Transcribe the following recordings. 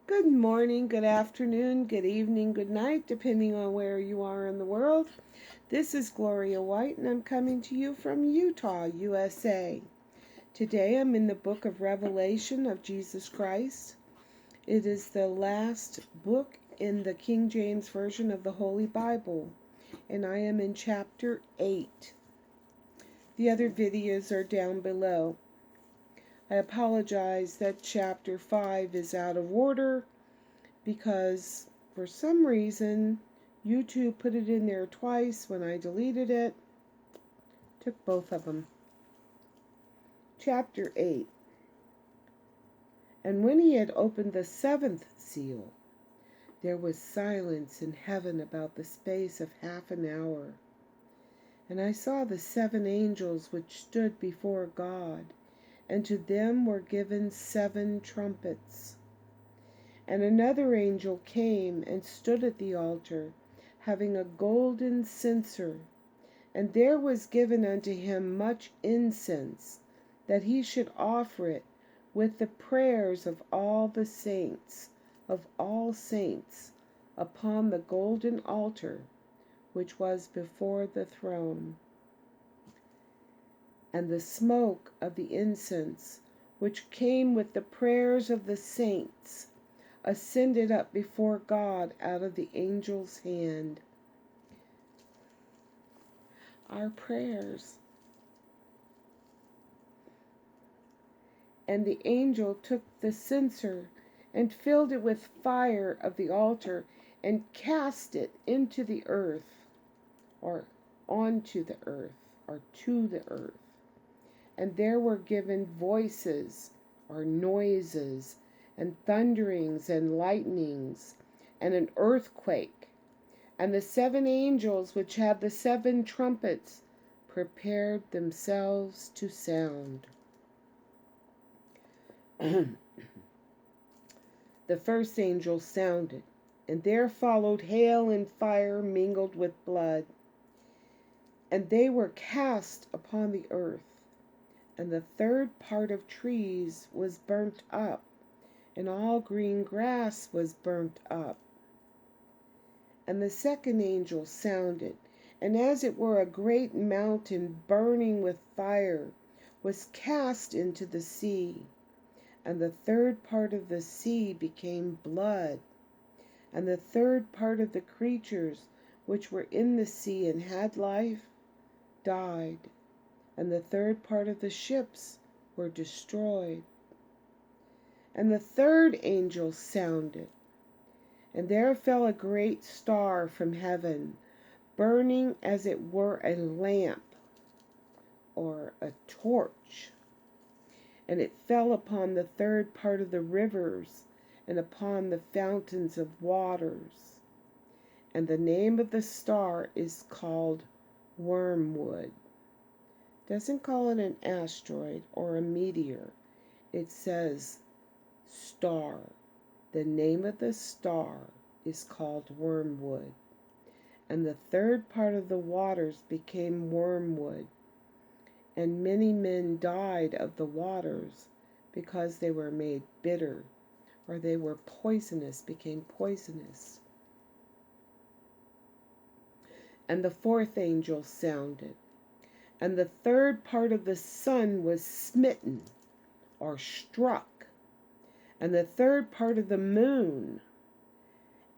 Good morning, good afternoon, good evening, good night, depending on where you are in the world. This is Gloria White, and I'm coming to you from Utah, USA. Today I'm in the book of Revelation of Jesus Christ. It is the last book in the King James Version of the Holy Bible, and I am in chapter 8. The other videos are down below. I apologize that chapter 5 is out of order, because for some reason YouTube put it in there twice. When I deleted it, took both of them. Chapter 8. And when he had opened the seventh seal, there was silence in heaven about the space of half an hour. And I saw the 7 angels which stood before God, and to them were given 7 trumpets. And another angel came and stood at the altar, having a golden censer, and there was given unto him much incense, that he should offer it with the prayers of all the saints, upon the golden altar which was before the throne. And the smoke of the incense, which came with the prayers of the saints, ascended up before God out of the angel's hand. Our prayers. And the angel took the censer and filled it with fire of the altar and cast it into the earth, or onto the earth, or to the earth. And there were given voices, or noises, and thunderings, and lightnings, and an earthquake. And the 7 angels which had the 7 trumpets prepared themselves to sound. The first angel sounded, and there followed hail and fire mingled with blood. And they were cast upon the earth. And the third part of trees was burnt up, and all green grass was burnt up. And the second angel sounded, and as it were a great mountain burning with fire was cast into the sea. And the third part of the sea became blood. And the third part of the creatures which were in the sea and had life died. And the third part of the ships were destroyed. And the third angel sounded, and there fell a great star from heaven, burning as it were a lamp, or a torch. And it fell upon the third part of the rivers, and upon the fountains of waters. And the name of the star is called Wormwood. Doesn't call it an asteroid or a meteor. It says star. The name of the star is called Wormwood. And the third part of the waters became wormwood. And many men died of the waters, because they were made bitter, or they were poisonous, became poisonous. And the fourth angel sounded, and the third part of the sun was smitten, or struck, and the third part of the moon,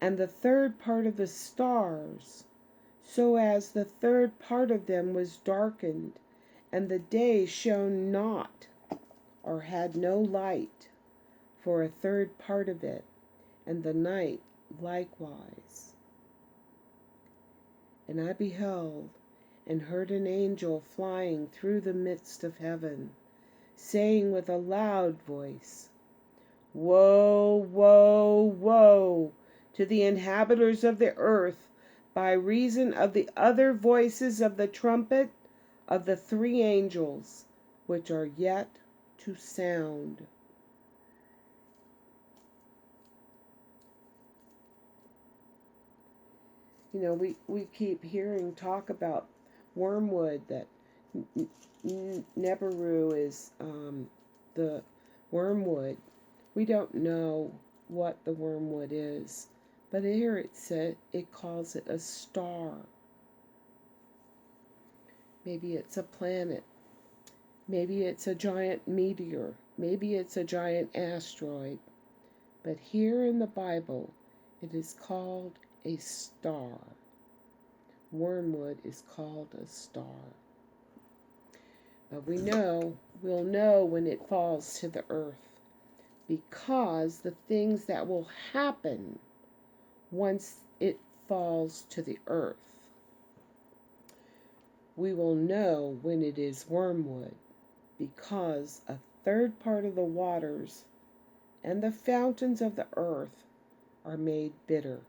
and the third part of the stars, so as the third part of them was darkened, and the day shone not, or had no light, for a third part of it, and the night likewise. And I beheld, and heard an angel flying through the midst of heaven, saying with a loud voice, Woe, woe, woe to the inhabitants of the earth, by reason of the other voices of the trumpet of the 3 angels, which are yet to sound. You know, we keep hearing talk about wormwood, that Nibiru is the wormwood. We don't know what the wormwood is, but here it calls it a star. Maybe it's a planet. Maybe it's a giant meteor. Maybe it's a giant asteroid. But here in the Bible, it is called a star. Wormwood is called a star. But we'll know when it falls to the earth, because the things that will happen once it falls to the earth. We will know when it is wormwood, because a third part of the waters and the fountains of the earth are made bitter.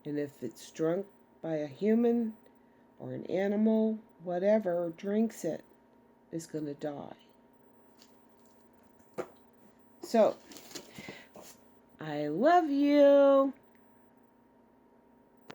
And if it's drunk by a human or an animal, whatever drinks it is going to die. So, I love you.